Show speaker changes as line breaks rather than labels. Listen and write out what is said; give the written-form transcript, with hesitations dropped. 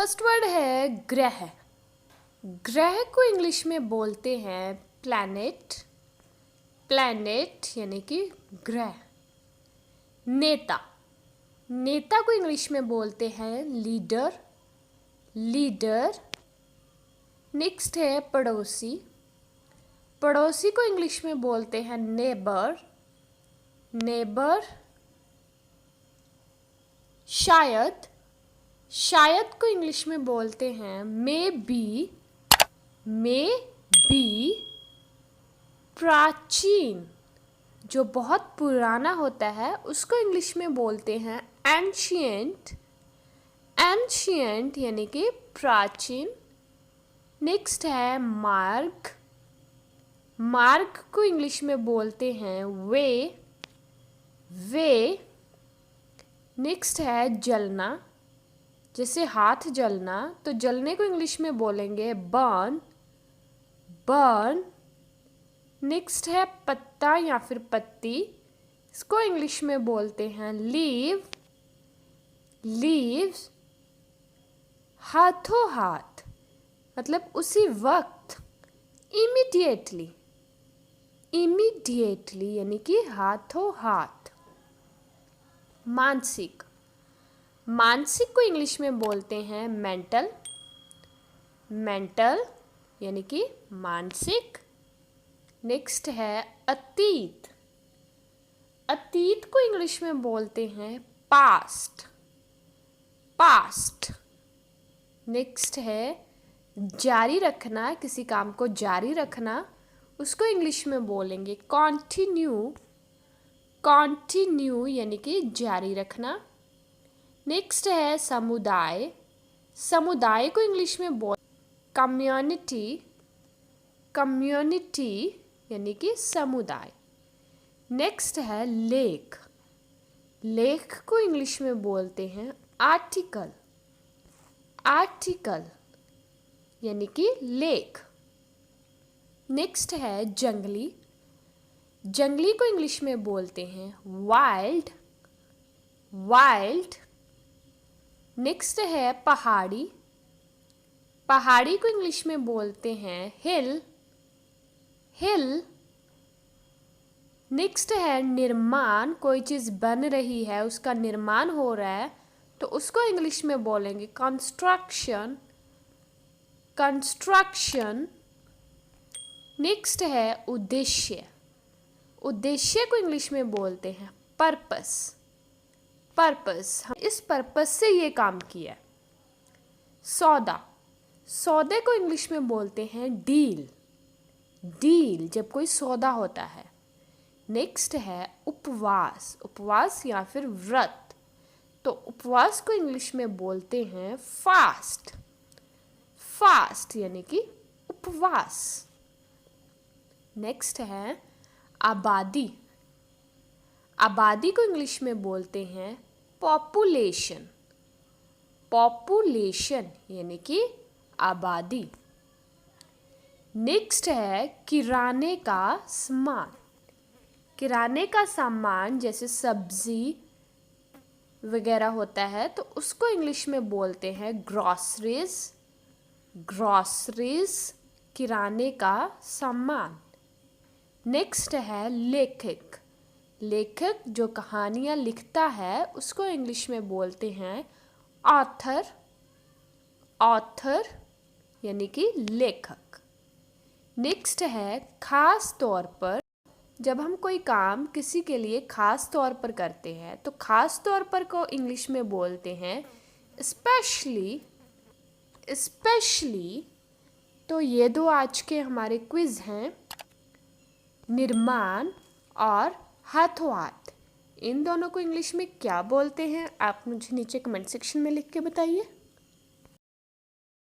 First word है ग्रह। ग्रह को इंग्लिश में बोलते हैं प्लैनेट। प्लैनेट यानी कि ग्रह। नेता, नेता को इंग्लिश में बोलते हैं लीडर। लीडर। नेक्स्ट है पड़ोसी। पड़ोसी को इंग्लिश में बोलते हैं नेबर। नेबर। शायद, शायद को इंग्लिश में बोलते हैं मे बी। May be. प्राचीन, जो बहुत पुराना होता है उसको इंग्लिश में बोलते हैं एंशिएंट। एंशिएंट यानी कि प्राचीन। नेक्स्ट है मार्ग। मार्ग को इंग्लिश में बोलते हैं वे। वे। नेक्स्ट है जलना, जैसे हाथ जलना, तो जलने को इंग्लिश में बोलेंगे बर्न। बर्न। नेक्स्ट है पत्ता या फिर पत्ती, इसको इंग्लिश में बोलते हैं लीव। लीव्स। हाथों हाथ मतलब उसी वक्त, इमीडिएटली। इमीडिएटली यानी कि हाथों हाथ। मानसिक। मानसिक को इंग्लिश में बोलते हैं मेंटल। मेंटल यानी कि मानसिक। नेक्स्ट है अतीत। अतीत को इंग्लिश में बोलते हैं पास्ट। पास्ट। नेक्स्ट है जारी रखना, किसी काम को जारी रखना, उसको इंग्लिश में बोलेंगे कॉन्टिन्यू। कॉन्टिन्यू यानी कि जारी रखना। नेक्स्ट है समुदाय। समुदाय को इंग्लिश में बोल कम्युनिटी। कम्युनिटी यानी कि समुदाय। नेक्स्ट है लेख। लेख को इंग्लिश में बोलते हैं आर्टिकल। आर्टिकल यानी कि लेख। नेक्स्ट है जंगली। जंगली को इंग्लिश में बोलते हैं वाइल्ड। वाइल्ड। नेक्स्ट है पहाड़ी। पहाड़ी को इंग्लिश में बोलते हैं हिल। हिल। नेक्स्ट है निर्माण, कोई चीज़ बन रही है, उसका निर्माण हो रहा है, तो उसको इंग्लिश में बोलेंगे कंस्ट्रक्शन। कंस्ट्रक्शन। नेक्स्ट है उद्देश्य। उद्देश्य को इंग्लिश में बोलते हैं पर्पस। पर्पस, हम इस पर्पस से ये काम किया। सौदा। सौदे को इंग्लिश में बोलते हैं डील। डील जब कोई सौदा होता है। नेक्स्ट है उपवास। उपवास या फिर व्रत, तो उपवास को इंग्लिश में बोलते हैं फास्ट। फास्ट यानी कि उपवास। नेक्स्ट है आबादी। आबादी को इंग्लिश में बोलते हैं पॉपुलेशन। पॉपुलेशन यानी कि आबादी। नेक्स्ट है किराने का सामान। किराने का सामान जैसे सब्जी वगैरह होता है, तो उसको इंग्लिश में बोलते हैं ग्रॉसरीज। ग्रॉसरीज किराने का सामान। नेक्स्ट है लेखक। लेखक जो कहानियाँ लिखता है उसको इंग्लिश में बोलते हैं ऑथर। ऑथर यानी कि लेखक। नेक्स्ट है खास तौर पर। जब हम कोई काम किसी के लिए खास तौर पर करते हैं, तो खास तौर पर को इंग्लिश में बोलते हैं स्पेशली। स्पेशली। तो ये दो आज के हमारे क्विज़ हैं, निर्माण और हाथों हाथ। इन दोनों को इंग्लिश में क्या बोलते हैं आप मुझे नीचे कमेंट सेक्शन में लिख के बताइए।